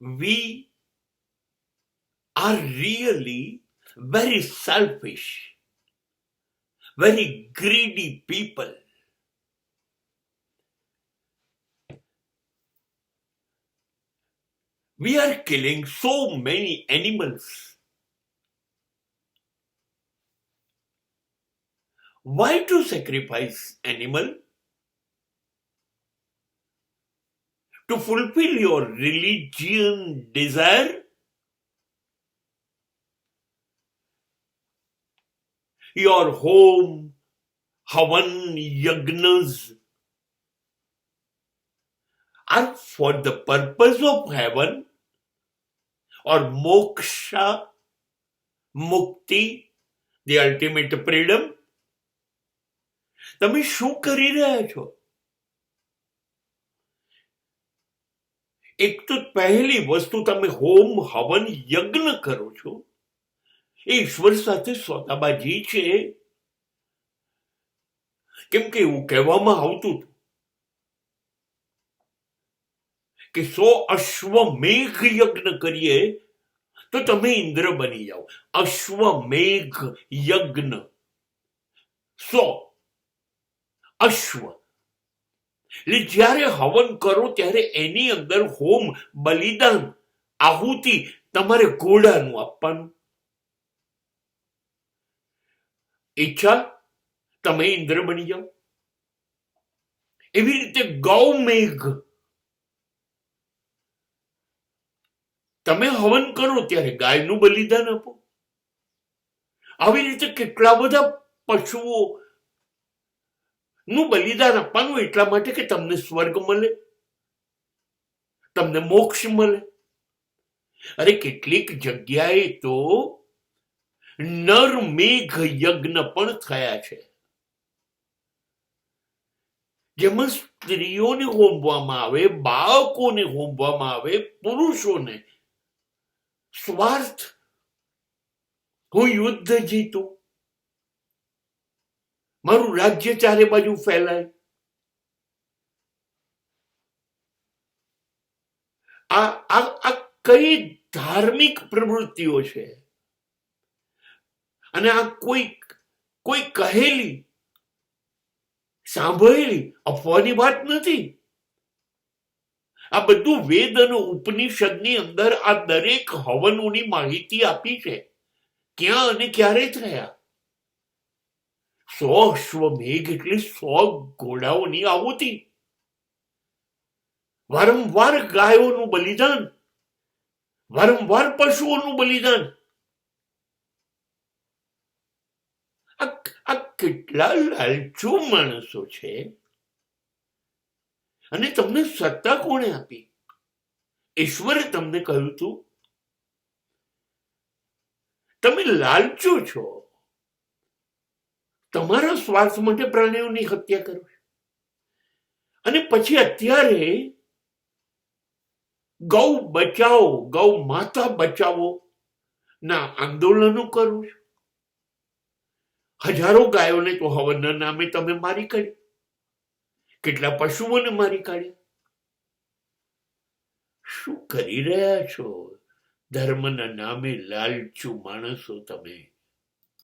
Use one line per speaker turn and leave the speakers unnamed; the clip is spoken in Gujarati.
we are really very selfish, very greedy people. We are killing so many animals. Why to sacrifice animal? To fulfill your religion desire? Your home, Havan Yagnas are for the purpose of heaven or moksha, mukti, the ultimate freedom. તમે શું કરી રહ્યા છો? એક તો પહેલી વસ્તુ, તમે હોમ હવન યજ્ઞ કરો છો એ ઈશ્વર સાથે સોદાબાજી છે. કેમ કે એવું કહેવામાં આવતું હતું કે 100 અશ્વમેઘ યજ્ઞ કરીએ તો તમે ઇન્દ્ર બની જાઓ. અશ્વમેઘ યજ્ઞ, 100 અશ્વ. એટલે જ્યારે હવન કરો ત્યારે એની અંદર હોમ, બલિદાન, આહુતિ તમારે ઘોડાનું આપવાનું. ઈચ્છા તમે ઇન્દ્ર બની જાઓ. એવી રીતે ગૌમેઘ, તમે હવન કરો ત્યારે ગાયનું બલિદાન આપો. આવી રીતે કેટલા બધા પશુઓ નું બલિદાન આપવાનું, એટલા માટે કે તમને સ્વર્ગ મળે, તમને મોક્ષ મળે. અરે કેટલીક જગ્યાએ તો નર મેઘ યજ્ઞ પણ થયા છે, જેમાં સ્ત્રીઓને હોમવામાં આવે, બાળકોને હોમવામાં આવે, પુરુષોને. સ્વાર્થ, હું યુદ્ધ જીતું, મારું રાજ્ય ચારે બાજુ ફેલાય. આ કઈ ધાર્મિક પ્રવૃત્તિઓ છે? અને આ કોઈ કહેલી, સાંભળેલી અફવાની વાત નથી. આ બધું વેદ અને ઉપનિષદની અંદર આ દરેક હવનોની માહિતી આપી છે, ક્યાં અને ક્યારે થયા. 100 અશ્વમેઘ એટલે 100 ઘોડાઓની આહુતિ, વારંવાર ગાયોનું બલિદાન, વારંવાર પશુઓનું બલિદાન. આ કેટલા લાલચુ માણસો છે. અને તમને સત્તા કોણે આપી? ઈશ્વરે તમને કહ્યું હતું તમે લાલચુ છો, તમારા સ્વાર્થ માટે પ્રાણીઓની હત્યા કરો. અને પછી અત્યારે ગૌ બચાવો, ગૌ માતા બચાવો ના આંદોલનો કરું છું. હજારો ગાયોને તો હવનના નામે તમે મારી કાઢી, કેટલા પશુઓને મારી કાઢ્યા. શું કરી રહ્યા છો ધર્મના નામે લાલચુ માણસો તમે?